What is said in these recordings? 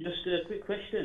Just a quick question.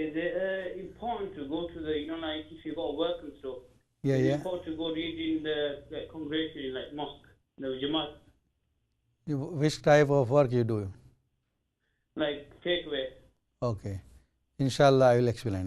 is it important to go to the, like if you got work and stuff, Yeah, is it yeah. important to go read in the congregation, like mosque, the Jamaat, Which type of work you do? like takeaway? Okay. Inshallah I will explain.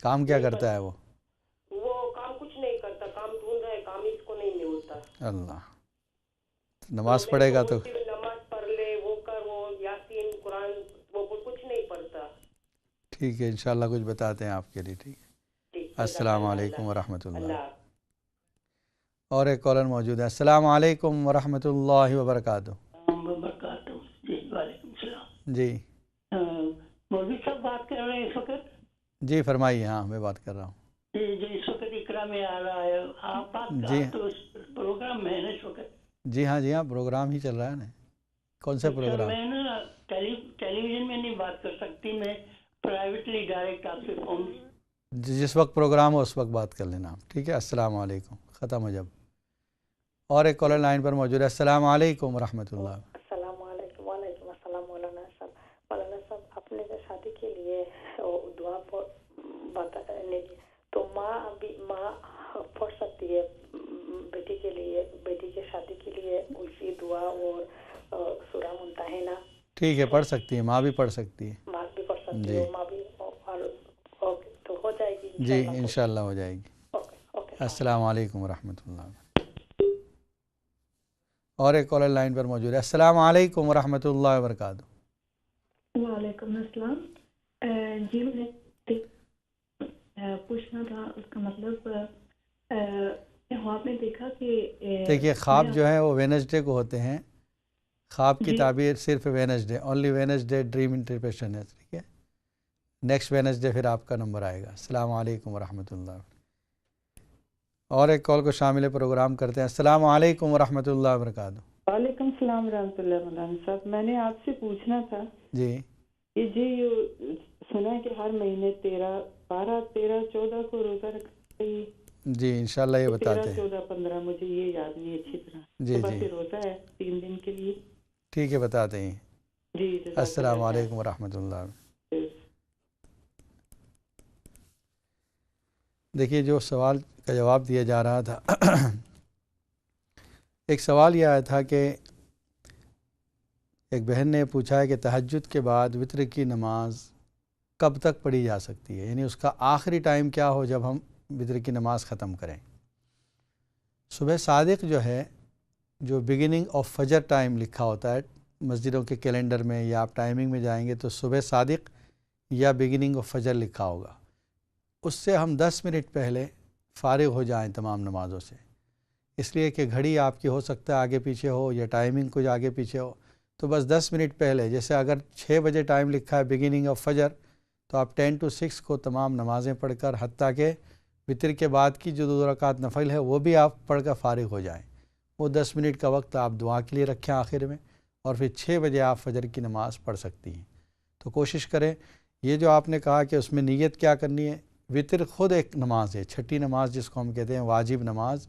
کام کیا کرتا ہے وہ کام کچھ نہیں کرتا، کام ڈھونڈ رہا ہے، کام اس کو نہیں ملتا۔ اللہ، نماز پڑھے گا تو نماز پڑھ لے، وہ کر، وہ یاسین قرآن وہ کچھ نہیں پڑھتا۔ ٹھیک ہے، انشاءاللہ کچھ بتاتے ہیں آپ کے لیے۔ ٹھیک ہے، السلام علیکم ورحمۃ اللہ۔ اور ایک کالر موجود ہے۔ السلام علیکم ورحمۃ اللہ وبرکاتہ۔ جی وعلیکم السلام۔ جی مولوی صاحب بات کر رہے ہیں اس وقت؟ جی فرمائیے۔ ہاں میں بات کر رہا ہوں۔ جی اس وقت اقرا میں آ رہا ہے، آپ بات جی تو پروگرام میں ہے نا اس وقت؟ جی ہاں، جی ہاں، پروگرام ہی چل رہا ہے نا۔ کون سے پروگرام؟ میں نا ٹیلی ویژن میں نہیں بات کر سکتی، میں پرائیویٹلی ڈائریکٹ آپ سے فون۔ جس وقت پروگرام ہو اس وقت بات کر لینا آپ، ٹھیک ہے۔ السلام علیکم، ختم ہو جب۔ اور ایک کالر لائن پر موجود ہے۔ السلام علیکم ورحمۃ اللہ۔ السلام علیکم۔ وعلیکم السلام مولانا صاحب۔ مولانا صاحب اپنے شادی کے لیے دعا بتانے کی تو ماں پڑھ سکتی ہے بیٹی کے لیے، بیٹی کے شادی کے لیے اسی دعا اور سورہ ممتحنہ؟ ٹھیک ہے، پڑھ سکتی ہے، ماں بھی پڑھ سکتی ہے۔ ماں بھی پڑھ سکتی ہے، ماں بھی تو ہو جائے گی؟ جی انشاءاللہ ہو جائے گی۔ اوکے۔ السلام علیکم ورحمۃ اللہ۔ اور ایک کالر لائن پر موجود ہے۔ السلام علیکم ورحمۃ اللہ وبرکاتہ۔ وعلیکم السلام۔ جی مجھے پوچھنا تھا، اس کا مطلب خواب میں دیکھا کہ دیکھیے خواب جو ہے وہ وینسڈے کو ہوتے ہیں۔ خواب کی تعبیر صرف Wednesday, only Wednesday dream interpretation ہے، ٹھیک ہے۔ نیکسٹ وینسڈے پھر آپ کا نمبر آئے گا۔ السلام علیکم ورحمۃ اللہ۔ اور ایک کال کو شامل پروگرام کرتے ہیں۔ السلام علیکم ورحمۃ اللہ وبرکاتہ۔ وعلیکم السلام ورحمۃ اللہ۔ مولانا صاحب میں نے آپ سے پوچھنا تھا جی کہ یہ سنا ہے کہ ہر مہینے 12، 13، 14 کو روزہ رکھنا چاہیے؟ جی انشاءاللہ یہ بتاتے 13، ہیں۔ 14، 15 مجھے یہ یاد نہیں اچھی طرح۔ جی صبح جی سے روزہ ہے 3 دن کے لیے۔ ٹھیک ہے، بتاتے ہیں۔ جی السلام علیکم ورحمۃ اللہ۔ دیکھیے جو سوال کا جواب دیا جا رہا تھا، ایک سوال یہ آیا تھا کہ ایک بہن نے پوچھا ہے کہ تہجد کے بعد وتر کی نماز کب تک پڑھی جا سکتی ہے، یعنی اس کا آخری ٹائم کیا ہو جب ہم وتر کی نماز ختم کریں۔ صبح صادق جو ہے، جو بگننگ آف فجر ٹائم لکھا ہوتا ہے مسجدوں کے کیلنڈر میں، یا آپ ٹائمنگ میں جائیں گے تو صبح صادق یا بگننگ آف فجر لکھا ہوگا، اس سے ہم 10 منٹ پہلے فارغ ہو جائیں تمام نمازوں سے، اس لیے کہ گھڑی آپ کی ہو سکتا ہے آگے پیچھے ہو یا ٹائمنگ کچھ آگے پیچھے ہو، تو بس 10 منٹ پہلے، جیسے اگر 6 بجے ٹائم لکھا ہے بگننگ آف فجر، تو آپ 10 to 6 کو تمام نمازیں پڑھ کر، حتیٰ کہ وتر کے بعد کی جو 2 رکعت نفل ہے وہ بھی آپ پڑھ کر فارغ ہو جائیں۔ وہ 10 منٹ کا وقت آپ دعا کے لیے رکھیں آخر میں، اور پھر 6 بجے آپ فجر کی نماز پڑھ سکتی ہیں۔ تو کوشش کریں، یہ جو آپ نے کہا کہ اس میں نیت کیا کرنی ہے، وتر خود ایک نماز ہے، چھٹی نماز جس کو ہم کہتے ہیں واجب نماز،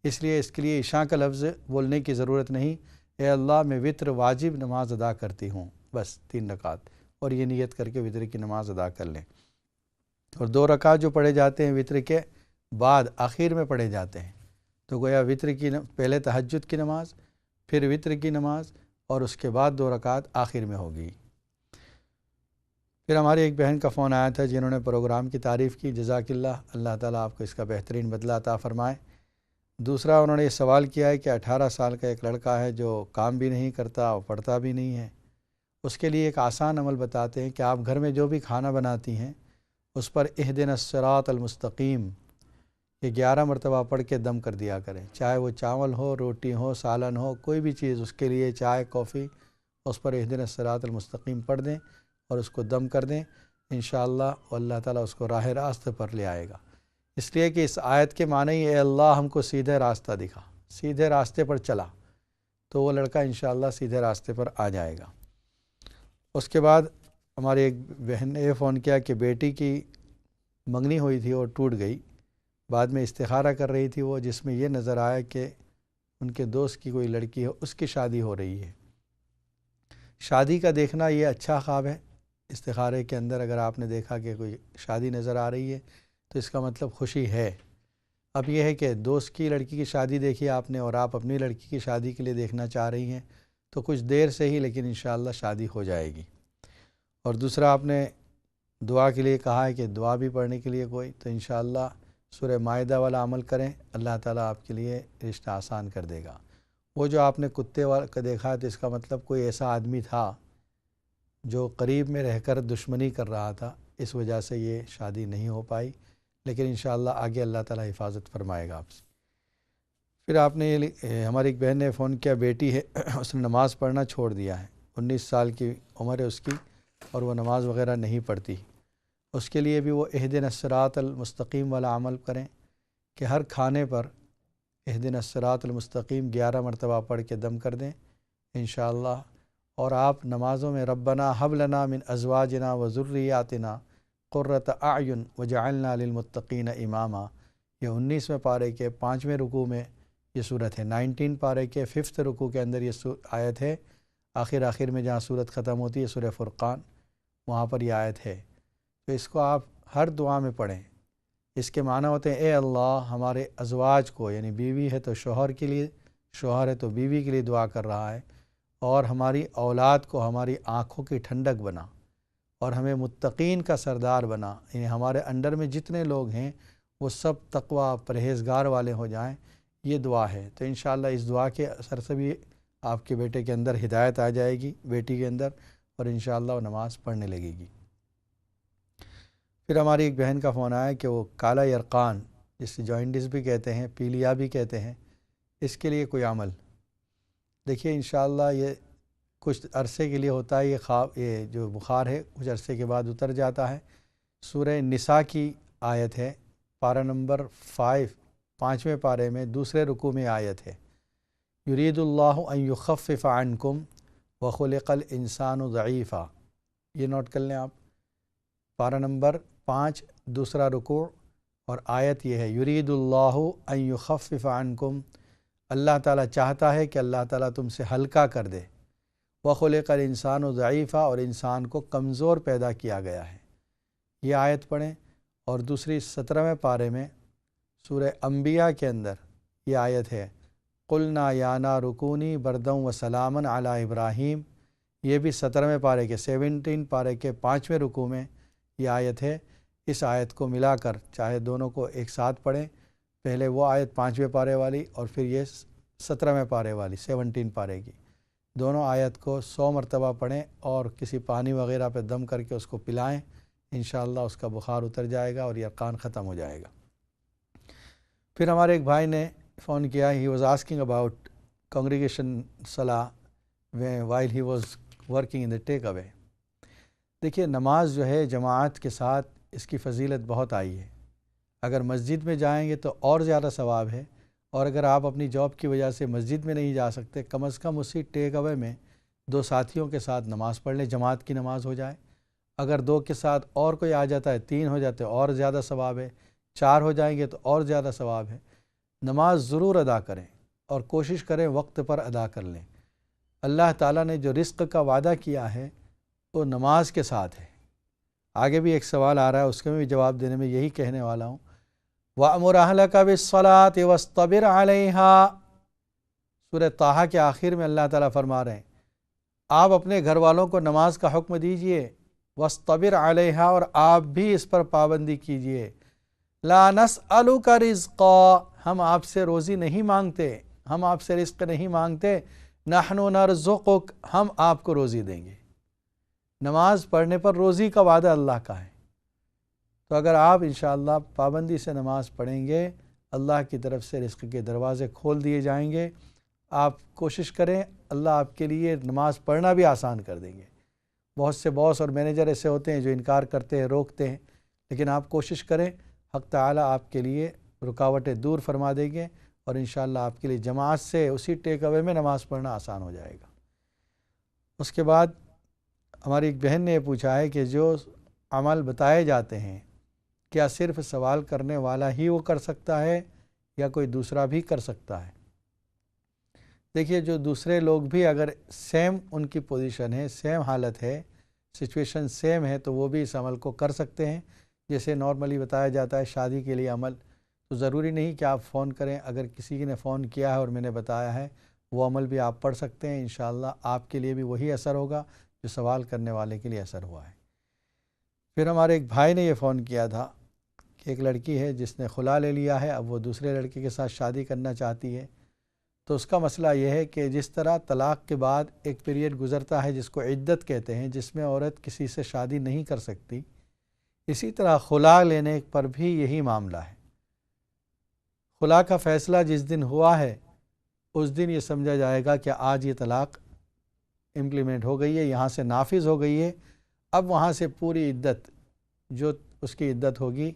اس لیے اس کے لیے عشاء کا لفظ بولنے کی ضرورت نہیں۔ اے اللہ میں وتر واجب نماز ادا کرتی ہوں، بس 3 رکعت، اور یہ نیت کر کے وتر کی نماز ادا کر لیں۔ اور 2 رکعت جو پڑھے جاتے ہیں وتر کے بعد آخر میں پڑھے جاتے ہیں، تو گویا وتر کی پہلے تہجد کی نماز، پھر وتر کی نماز، اور اس کے بعد 2 رکعت آخر میں ہوگی۔ پھر ہماری ایک بہن کا فون آیا تھا جنہوں نے پروگرام کی تعریف کی، جزاک اللہ، اللہ تعالیٰ آپ کو اس کا بہترین بدلہ عطا فرمائے۔ دوسرا انہوں نے یہ سوال کیا ہے کہ 18 سال کا ایک لڑکا ہے جو کام بھی نہیں کرتا اور پڑھتا بھی نہیں ہے، اس کے لیے ایک آسان عمل بتاتے ہیں کہ آپ گھر میں جو بھی کھانا بناتی ہیں اس پر اہدنا الصراط المستقیم یہ 11 مرتبہ پڑھ کے دم کر دیا کریں، چاہے وہ چاول ہو، روٹی ہو، سالن ہو، کوئی بھی چیز، اس کے لیے چائے، کافی، اس پر اہدنا الصراط المستقیم پڑھ دیں اور اس کو دم کر دیں، انشاءاللہ اللہ تعالیٰ اس کو راہ راست پر لے آئے گا۔ اس لیے کہ اس آیت کے معنی اے اللہ ہم کو سیدھے راستہ دکھا، سیدھے راستے پر چلا، تو وہ لڑکا انشاءاللہ سیدھے راستے پر آ جائے گا۔ اس کے بعد ہماری ایک بہن نے یہ فون کیا کہ بیٹی کی منگنی ہوئی تھی اور ٹوٹ گئی، بعد میں استخارہ کر رہی تھی وہ، جس میں یہ نظر آیا کہ ان کے دوست کی کوئی لڑکی ہے، اس کی شادی ہو رہی ہے۔ شادی کا دیکھنا یہ اچھا خواب ہے، استخارے کے اندر اگر آپ نے دیکھا کہ کوئی شادی نظر آ رہی ہے تو اس کا مطلب خوشی ہے۔ اب یہ ہے کہ دوست کی لڑکی کی شادی دیکھی آپ نے اور آپ اپنی لڑکی کی شادی کے لیے دیکھنا چاہ رہی ہیں، تو کچھ دیر سے ہی لیکن انشاءاللہ شادی ہو جائے گی۔ اور دوسرا آپ نے دعا کے لیے کہا ہے کہ دعا بھی پڑھنے کے لیے کوئی، تو انشاءاللہ سورہ مائدہ والا عمل کریں، اللہ تعالیٰ آپ کے لیے رشتہ آسان کر دے گا۔ وہ جو آپ نے کتے کا دیکھا تو اس کا مطلب کوئی ایسا آدمی تھا جو قریب میں رہ کر دشمنی کر رہا تھا، اس وجہ سے یہ شادی نہیں ہو پائی، لیکن انشاءاللہ آگے اللہ تعالیٰ حفاظت فرمائے گا آپ سے۔ پھر آپ نے ہماری ایک بہن نے فون کیا، بیٹی ہے اس نے نماز پڑھنا چھوڑ دیا ہے، 19 سال کی عمر ہے اس کی، اور وہ نماز وغیرہ نہیں پڑھتی۔ اس کے لیے بھی وہ اہدنا الصراط المستقیم والا عمل کریں کہ ہر کھانے پر اہدنا الصراط المستقیم 11 مرتبہ پڑھ کے دم کر دیں انشاءاللہ۔ اور آپ نمازوں میں ربنا حب لنا من ازواجنا و ذریاتنا قرۃ اعین وجعلنا للمتقین اماما، یہ 19ویں پارے کے 5ویں رکوع میں یہ صورت ہے، 19 پارے کے 5th رکوع کے اندر یہ آیت ہے، آخر میں جہاں صورت ختم ہوتی ہے سورہ فرقان، وہاں پر یہ آیت ہے۔ تو اس کو آپ ہر دعا میں پڑھیں۔ اس کے معنی ہوتے ہیں اے اللہ ہمارے ازواج کو، یعنی بیوی ہے تو شوہر کے لیے، شوہر ہے تو بیوی کے لیے دعا کر رہا ہے، اور ہماری اولاد کو ہماری آنکھوں کی ٹھنڈک بنا، اور ہمیں متقین کا سردار بنا، یعنی ہمارے انڈر میں جتنے لوگ ہیں وہ سب تقوی پرہیزگار والے ہو جائیں، یہ دعا ہے۔ تو انشاءاللہ اس دعا کے اثر سے بھی آپ کے بیٹے کے اندر ہدایت آ جائے گی، بیٹی کے اندر، اور انشاءاللہ وہ نماز پڑھنے لگے گی۔ پھر ہماری ایک بہن کا فون آیا کہ وہ کالا یرقان، جس سے جوائنٹس بھی کہتے ہیں، پیلیا بھی کہتے ہیں، اس کے لیے کوئی عمل؟ دیکھیے انشاءاللہ یہ کچھ عرصے کے لیے ہوتا ہے، یہ جو بخار ہے کچھ عرصے کے بعد اتر جاتا ہے۔ سورہ نساء کی آیت ہے، پارہ نمبر 5ویں پارے میں 2 رکوع میں آیت ہے، یرید اللہ ان یخفف عنکم وخلق الانسان ضعیفا، یہ نوٹ کر لیں آپ، پارہ نمبر 5 2 رکوع، اور آیت یہ ہے یرید اللہ ان یخفف عنکم، اللہ تعالیٰ چاہتا ہے کہ اللہ تعالیٰ تم سے ہلکا کر دے، وخلق الانسان ضعیفا، اور انسان کو کمزور پیدا کیا گیا ہے، یہ آیت پڑھیں۔ اور دوسری 17ویں پارے میں سورہ انبیاء کے اندر یہ آیت ہے، قلنا یا نار کونی بردا وسلاما علی ابراہیم، یہ بھی 17ویں پارے کے 17 پارے کے 5ویں رکوع میں یہ آیت ہے۔ اس آیت کو ملا کر چاہے دونوں کو ایک ساتھ پڑھیں، پہلے وہ آیت 5ویں پارے والی اور پھر یہ 17ویں پارے والی 17 پارے کی، دونوں آیت کو 100 مرتبہ پڑھیں اور کسی پانی وغیرہ پہ دم کر کے اس کو پلائیں، انشاءاللہ اس کا بخار اتر جائے گا اور یرقان ختم ہو جائے گا۔ پھر ہمارے ایک بھائی نے فون کیا، he was asking about congregation صلاح while he was working in the takeaway. دیکھیے نماز جو ہے جماعت کے ساتھ اس کی فضیلت بہت آئی ہے، اگر مسجد میں جائیں گے تو اور زیادہ ثواب ہے، اور اگر آپ اپنی جاب کی وجہ سے مسجد میں نہیں جا سکتے، کم از کم اسی ٹیک اوے میں 2 ساتھیوں کے ساتھ نماز پڑھ لیں، جماعت کی نماز ہو جائے، اگر 2 کے ساتھ اور کوئی آ جاتا ہے 3 ہو جاتے اور زیادہ ثواب ہے، 4 ہو جائیں گے تو اور زیادہ ثواب ہے۔ نماز ضرور ادا کریں اور کوشش کریں وقت پر ادا کر لیں۔ اللہ تعالیٰ نے جو رزق کا وعدہ کیا ہے وہ نماز کے ساتھ ہے۔ آگے بھی ایک سوال آ رہا ہے، اس کے میں بھی جواب دینے میں یہی کہنے والا ہوں، وَأْمُرْ أَهْلَكَ بِالصَّلَاةِ وَاصْطَبِرْ عَلَيْهَا، سورہ طٰہٰ کے آخر میں اللہ تعالیٰ فرما رہے ہیں آپ اپنے گھر والوں کو نماز کا حکم دیجئے، وَاصْطَبِرْ عَلَيْهَا، اور آپ بھی اس پر پابندی کیجئے، لَا نَسْأَلُكَ رِزْقًا، ہم آپ سے روزی نہیں مانگتے، ہم آپ سے رزق نہیں مانگتے، نَحْنُ نَرْزُقُكَ، ہم آپ کو روزی دیں گے۔ نماز پڑھنے پر روزی کا وعدہ اللہ کا ہے، تو اگر آپ انشاءاللہ پابندی سے نماز پڑھیں گے اللہ کی طرف سے رزق کے دروازے کھول دیے جائیں گے۔ آپ کوشش کریں، اللہ آپ کے لیے نماز پڑھنا بھی آسان کر دیں گے۔ بہت سے باس اور مینیجر ایسے ہوتے ہیں جو انکار کرتے ہیں، روکتے ہیں، لیکن آپ کوشش کریں، حق تعالیٰ آپ کے لیے رکاوٹیں دور فرما دیں گے، اور انشاءاللہ آپ کے لیے جماعت سے اسی ٹیک اوے میں نماز پڑھنا آسان ہو جائے گا۔ اس کے بعد ہماری ایک بہن نے یہ پوچھا ہے کہ جو عمل بتائے جاتے ہیں کیا صرف سوال کرنے والا ہی وہ کر سکتا ہے یا کوئی دوسرا بھی کر سکتا ہے؟ دیکھیے جو دوسرے لوگ بھی اگر سیم ان کی پوزیشن ہے، سیم حالت ہے، سچویشن سیم ہے، تو وہ بھی اس عمل کو کر سکتے ہیں۔ جیسے نارملی بتایا جاتا ہے شادی کے لیے عمل، تو ضروری نہیں کہ آپ فون کریں، اگر کسی نے فون کیا ہے اور میں نے بتایا ہے وہ عمل بھی آپ پڑھ سکتے ہیں، انشاءاللہ آپ کے لیے بھی وہی اثر ہوگا جو سوال کرنے والے کے لیے اثر ہوا ہے۔ پھر ہمارے ایک بھائی نے یہ فون کیا تھا کہ ایک لڑکی ہے جس نے خلا لے لیا ہے، اب وہ دوسرے لڑکے کے ساتھ شادی کرنا چاہتی ہے۔ تو اس کا مسئلہ یہ ہے کہ جس طرح طلاق کے بعد ایک پیریڈ گزرتا ہے جس کو عدت کہتے ہیں، جس میں عورت کسی سے شادی نہیں کر سکتی، اسی طرح خلا لینے پر بھی یہی معاملہ ہے۔ خلا کا فیصلہ جس دن ہوا ہے اس دن یہ سمجھا جائے گا کہ آج یہ طلاق امپلیمنٹ ہو گئی ہے، یہاں سے نافذ ہو گئی ہے۔ اب وہاں سے پوری عدت جو اس کی عدت ہوگی،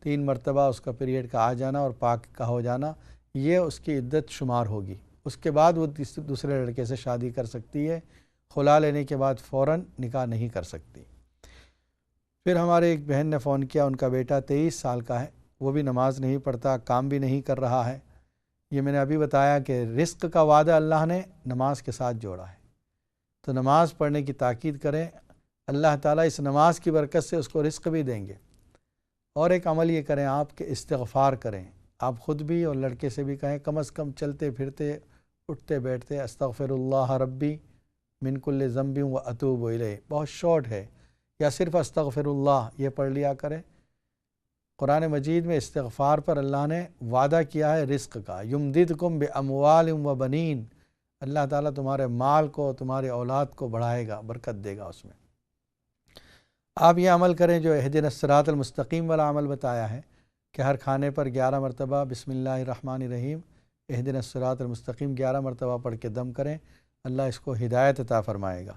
3 مرتبہ اس کا پیریڈ کا آ جانا اور پاک کا ہو جانا، یہ اس کی عدت شمار ہوگی۔ اس کے بعد وہ دوسرے لڑکے سے شادی کر سکتی ہے، خلا لینے کے بعد فوراً نکاح نہیں کر سکتی۔ پھر ہمارے ایک بہن نے فون کیا، ان کا بیٹا 23 سال کا ہے، وہ بھی نماز نہیں پڑھتا، کام بھی نہیں کر رہا ہے۔ یہ میں نے ابھی بتایا کہ رزق کا وعدہ اللہ نے نماز کے ساتھ جوڑا ہے، تو نماز پڑھنے کی تاکید کریں، اللہ تعالیٰ اس نماز کی برکت سے اس کو رزق بھی دیں گے۔ اور ایک عمل یہ کریں آپ کہ استغفار کریں، آپ خود بھی اور لڑکے سے بھی کہیں، کم از کم چلتے پھرتے اٹھتے بیٹھتے استغفر اللہ ربی من کل ذنب و اتوب الیہ، بہت شارٹ ہے، یا صرف استغفر اللہ یہ پڑھ لیا کریں۔ قرآن مجید میں استغفار پر اللہ نے وعدہ کیا ہے رزق کا، یمددکم باموال و بنین، اللہ تعالیٰ تمہارے مال کو، تمہاری اولاد کو بڑھائے گا، برکت دے گا اس میں۔ آپ یہ عمل کریں جو اہدنا الصراط المستقیم والا عمل بتایا ہے کہ ہر کھانے پر 11 مرتبہ بسم اللہ الرحمن الرحیم اہدنا الصراط المستقیم 11 مرتبہ پڑھ کے دم کریں، اللہ اس کو ہدایت عطا فرمائے گا۔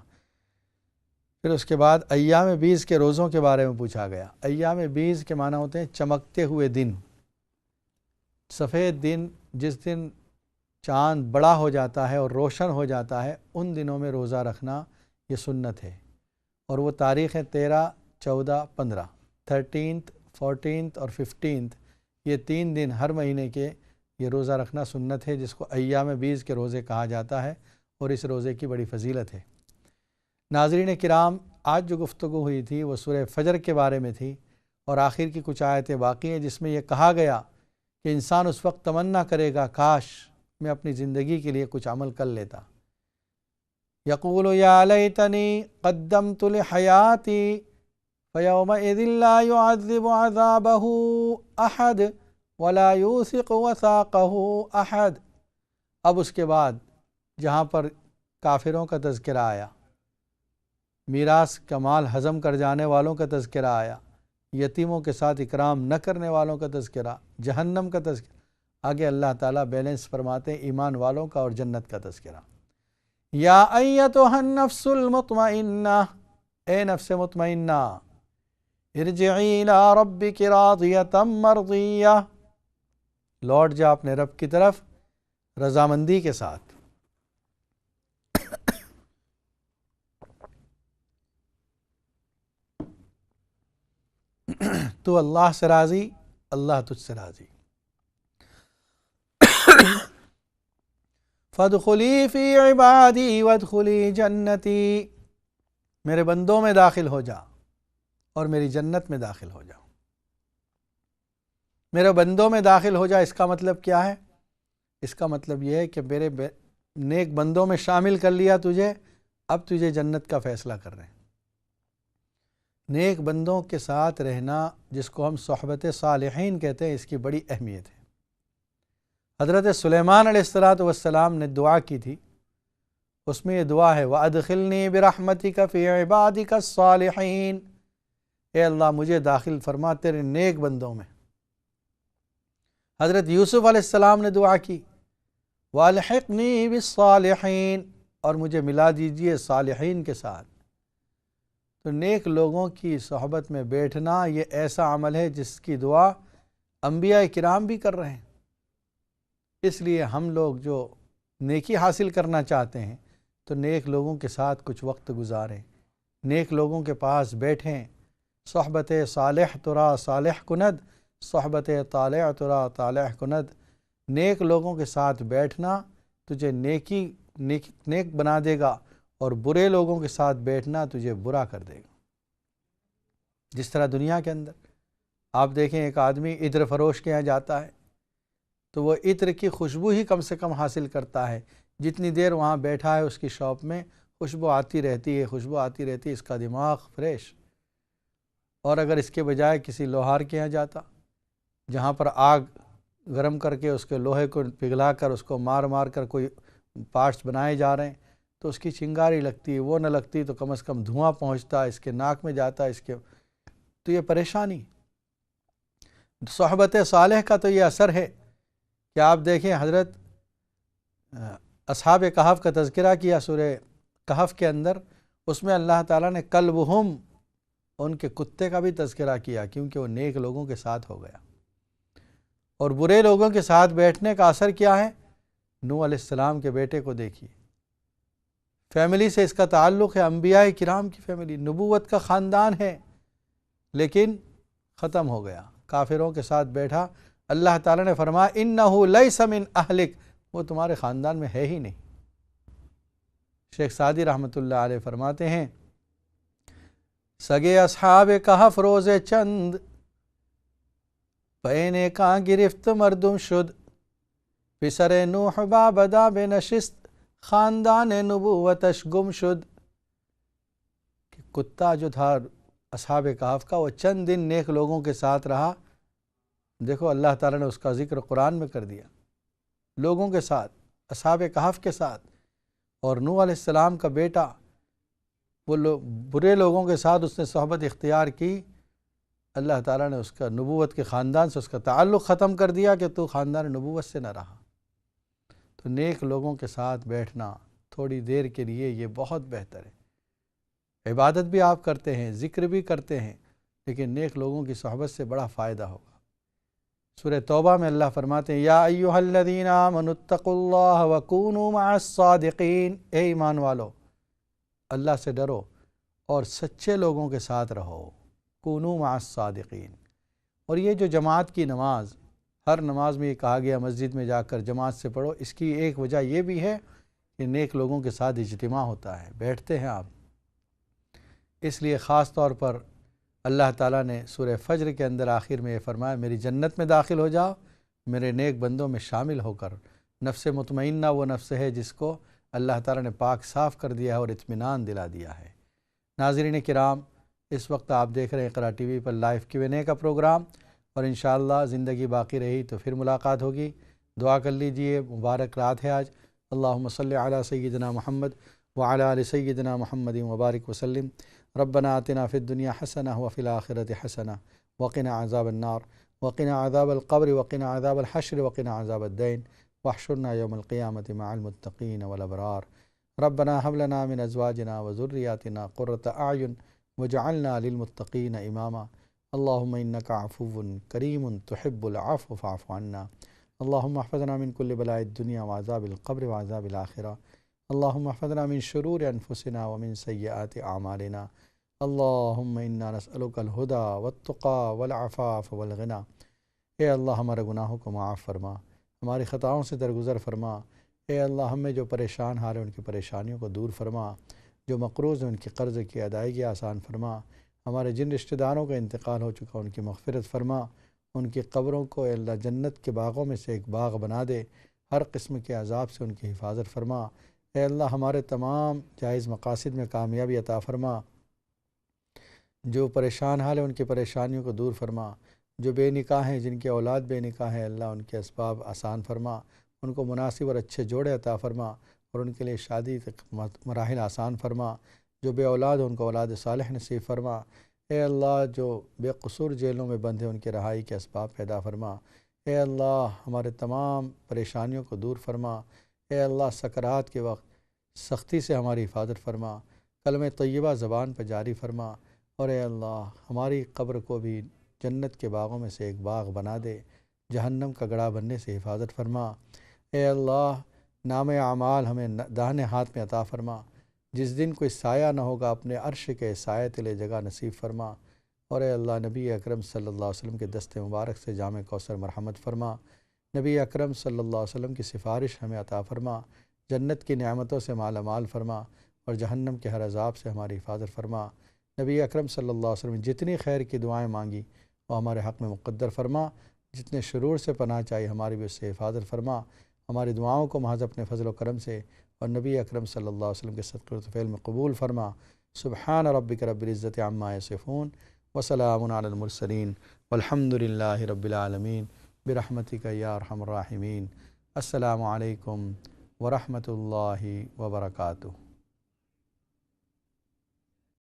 پھر اس کے بعد ایام 20 کے روزوں کے بارے میں پوچھا گیا۔ ایام 20 کے معنی ہوتے ہیں چمکتے ہوئے دن، سفید دن، جس دن چاند بڑا ہو جاتا ہے اور روشن ہو جاتا ہے، ان دنوں میں روزہ رکھنا یہ سنت ہے۔ اور وہ تاریخ ہے 13، 14، 15، 13، 14 اور 15، یہ 3 دن ہر مہینے کے یہ روزہ رکھنا سنت ہے، جس کو ایام 20 کے روزے کہا جاتا ہے، اور اس روزے کی بڑی فضیلت ہے۔ ناظرین کرام، آج جو گفتگو ہوئی تھی وہ سورہ فجر کے بارے میں تھی، اور آخر کی کچھ آیتیں باقی ہیں جس میں یہ کہا گیا کہ انسان اس وقت تمنا کرے گا کاش میں اپنی زندگی کے لیے کچھ عمل کر لیتا۔ یقول یا لیتنی قدمت لحیاتی فیومئذ لا يعذب عذابہ احد ولا یوثق وثاقہ احد۔ اب اس کے بعد جہاں پر کافروں کا تذکرہ آیا، میراث کا مال ہضم کر جانے والوں کا تذکرہ آیا، یتیموں کے ساتھ اکرام نہ کرنے والوں کا تذکرہ، جہنم کا تذکرہ، آگے اللہ تعالیٰ بیلنس فرماتے ہیں ایمان والوں کا اور جنت کا تذکرہ۔ یا ایتھا النفس المطمئنہ، اے نفس مطمئنہ، ارجعی الی ربک راضیۃ مرضیہ، لوٹ جا اپنے رب کی طرف رضامندی کے ساتھ۔ تو اللہ سے راضی، اللہ تجھ سے راضی۔ فادخلی فی عبادی وادخلی جنتی، میرے بندوں میں داخل ہو جا اور میری جنت میں داخل ہو جا۔ میرے بندوں میں داخل ہو جا، اس کا مطلب کیا ہے؟ اس کا مطلب یہ ہے کہ میرے نیک بندوں میں شامل کر لیا تجھے، اب تجھے جنت کا فیصلہ کر رہے ہیں۔ نیک بندوں کے ساتھ رہنا، جس کو ہم صحبت صالحین کہتے ہیں، اس کی بڑی اہمیت ہے۔ حضرت سلیمان علیہ السلام نے دعا کی تھی، اس میں یہ دعا ہے وَأَدْخِلْنِي بِرَحْمَتِكَ فِي عِبَادِكَ الصَّالِحِينَ، اے اللہ مجھے داخل فرما تیرے نیک بندوں میں۔ حضرت یوسف علیہ السلام نے دعا کی وَأَلْحِقْنِي بِالصَّالِحِينَ، اور مجھے ملا دیجئے صالحین کے ساتھ۔ تو نیک لوگوں کی صحبت میں بیٹھنا یہ ایسا عمل ہے جس کی دعا انبیاء کرام بھی کر رہے ہیں۔ اس لیے ہم لوگ جو نیکی حاصل کرنا چاہتے ہیں تو نیک لوگوں کے ساتھ کچھ وقت گزاریں، نیک لوگوں کے پاس بیٹھیں۔ صحبت صالح ترا صالح کند، صحبت طالع ترا طالع کند۔ نیک لوگوں کے ساتھ بیٹھنا تجھے نیک بنا دے گا، اور برے لوگوں کے ساتھ بیٹھنا تجھے برا کر دے گا۔ جس طرح دنیا کے اندر آپ دیکھیں ایک آدمی عطر فروش کے یہاں جاتا ہے تو وہ عطر کی خوشبو ہی کم سے کم حاصل کرتا ہے، جتنی دیر وہاں بیٹھا ہے اس کی شاپ میں خوشبو آتی رہتی ہے، خوشبو آتی رہتی ہے، اس کا دماغ فریش۔ اور اگر اس کے بجائے کسی لوہار کے یہاں جاتا جہاں پر آگ گرم کر کے اس کے لوہے کو پگھلا کر اس کو مار مار کر کوئی پارٹس بنائے جا رہے ہیں تو اس کی چنگاری لگتی، وہ نہ لگتی تو کم از کم دھواں پہنچتا، اس کے ناک میں جاتا، اس کے تو یہ پریشانی۔ صحبت صالح کا تو یہ اثر ہے کہ آپ دیکھیں حضرت اصحاب کہف کا تذکرہ کیا سورہ کہف کے اندر، اس میں اللہ تعالیٰ نے کلبہم ان کے کتے کا بھی تذکرہ کیا کیونکہ وہ نیک لوگوں کے ساتھ ہو گیا۔ اور برے لوگوں کے ساتھ بیٹھنے کا اثر کیا ہے؟ نوح علیہ السلام کے بیٹے کو دیکھیے، فیملی سے اس کا تعلق ہے، انبیاء کرام کی فیملی، نبوت کا خاندان ہے، لیکن ختم ہو گیا، کافروں کے ساتھ بیٹھا۔ اللہ تعالیٰ نے فرمایا انہ لیس من اہلک، وہ تمہارے خاندان میں ہے ہی نہیں۔ شیخ سعدی رحمۃ اللہ علیہ فرماتے ہیں سگے اصحاب کہف روز چند پینے کا گرفت مردم شد، پسر نوح بابدا بے نشست خاندان نبوتش گم شد۔ کہ کتا جو تھا اصحاب کہف کا وہ چند دن نیک لوگوں کے ساتھ رہا، دیکھو اللہ تعالیٰ نے اس کا ذکر قرآن میں کر دیا، لوگوں کے ساتھ، اصحاب کہف کے ساتھ۔ اور نوح علیہ السلام کا بیٹا وہ برے لوگوں کے ساتھ اس نے صحبت اختیار کی، اللہ تعالیٰ نے اس کا نبوت کے خاندان سے اس کا تعلق ختم کر دیا کہ تو خاندان نبوت سے نہ رہا۔ تو نیک لوگوں کے ساتھ بیٹھنا تھوڑی دیر کے لیے یہ بہت بہتر ہے، عبادت بھی آپ کرتے ہیں، ذکر بھی کرتے ہیں، لیکن نیک لوگوں کی صحبت سے بڑا فائدہ ہوگا۔ سورہ توبہ میں اللہ فرماتے ہیں یا ایھا الذین آمنوا اتقوا اللہ وکونوا مع الصادقین، اے ایمان والو اللہ سے ڈرو اور سچے لوگوں کے ساتھ رہو، کونوا مع الصادقین۔ اور یہ جو جماعت کی نماز، ہر نماز میں یہ کہا گیا مسجد میں جا کر جماعت سے پڑھو، اس کی ایک وجہ یہ بھی ہے کہ نیک لوگوں کے ساتھ اجتماع ہوتا ہے، بیٹھتے ہیں آپ۔ اس لیے خاص طور پر اللہ تعالیٰ نے سورہ فجر کے اندر آخر میں یہ فرمایا میری جنت میں داخل ہو جاؤ میرے نیک بندوں میں شامل ہو کر۔ نفس مطمئنہ وہ نفس ہے جس کو اللہ تعالیٰ نے پاک صاف کر دیا ہے اور اطمینان دلا دیا ہے۔ ناظرین کرام، اس وقت آپ دیکھ رہے ہیں اقرا ٹی وی پر لائیو Q&A کا پروگرام، اور انشاءاللہ زندگی باقی رہی تو پھر ملاقات ہوگی۔ دعا کر لیجئے، مبارک رات ہے آج۔ اللہم صلی علی سیدنا محمد وعلی آل سیدنا محمد وبارک وسلم۔ ربنا آتنا فی الدنیا حسنہ وفی الآخرۃ حسنہ وقنا عذاب النار وقنا عذاب القبر وقنا عذاب الحشر وقنا عذاب الدین واحشرنا یوم القیامۃ مع المتقین والابرار۔ ربنا هب لنا من ازواجنا وذریاتنا قرۃ اعین وجعلنا للمتقین اماما۔ اللہم انک عفو کریم تحب العفو فاعف عنا۔ اللہم احفظنا من کل بلاء الدنیا وعذاب القبر وعذاب الآخرہ۔ اللہم احفظنا من شرور انفسنا ومن سیئات اعمالنا۔ اللہم انا نسألک الہدی والتقی والعفاف والغنی۔ اے اللہ ہمارے گناہوں کو معاف فرما، ہماری خطاؤں سے درگزر فرما۔ اے اللہ ہمیں جو پریشان حال ہیں ان کی پریشانیوں کو دور فرما، جو مقروض ہیں ان کی قرض کی ادائیگی آسان فرما۔ ہمارے جن رشتہ داروں کا انتقال ہو چکا ان کی مغفرت فرما، ان کی قبروں کو اے اللہ جنت کے باغوں میں سے ایک باغ بنا دے، ہر قسم کے عذاب سے ان کی حفاظت فرما۔ اے اللہ ہمارے تمام جائز مقاصد میں کامیابی عطا فرما، جو پریشان حال ہیں ان کی پریشانیوں کو دور فرما، جو بے نکاح ہیں جن کی اولاد بے نکاح ہے اللہ ان کے اسباب آسان فرما، ان کو مناسب اور اچھے جوڑے عطا فرما اور ان کے لیے شادی تک مراحل آسان فرما، جو بے اولاد ہیں ان کو اولاد صالح نصیب فرما۔ اے اللہ جو بے قصور جیلوں میں بند ہیں ان کے رہائی کے اسباب پیدا فرما۔ اے اللہ ہمارے تمام پریشانیوں کو دور فرما۔ اے اللہ سکرات کے وقت سختی سے ہماری حفاظت فرما، کلمہ طیبہ زبان پر جاری فرما، اور اے اللہ ہماری قبر کو بھی جنت کے باغوں میں سے ایک باغ بنا دے، جہنم کا گڑھا بننے سے حفاظت فرما۔ اے اللہ نام اعمال ہمیں داہنے ہاتھ میں عطا فرما، جس دن کوئی سایہ نہ ہوگا اپنے عرش کے سائے تلے جگہ نصیب فرما، اور اے اللہ نبی اکرم صلی اللہ علیہ وسلم کے دست مبارک سے جام کوثر مرحمت فرما، نبی اکرم صلی اللہ علیہ وسلم کی سفارش ہمیں عطا فرما، جنت کی نعمتوں سے مالا مال فرما اور جہنم کے ہر عذاب سے ہماری حفاظت فرما۔ نبی اکرم صلی اللہ علیہ وسلم جتنی خیر کی دعائیں مانگی وہ ہمارے حق میں مقدر فرما، جتنے شرور سے پناہ چاہیے ہماری بھی اس سے حفاظت فرما، ہماری دعاؤں کو محض اپنے فضل و کرم سے اور نبی اکرم صلی اللہ علیہ وسلم کے صدقہ و طفیل میں قبول فرما۔ سبحان ربک رب العزت عما یصفون وسلام علی المرسلین والحمد للہ رب العالمین برحمتک یا ارحم الراحمین۔ السلام علیکم ورحمۃ اللہ وبرکاتہ۔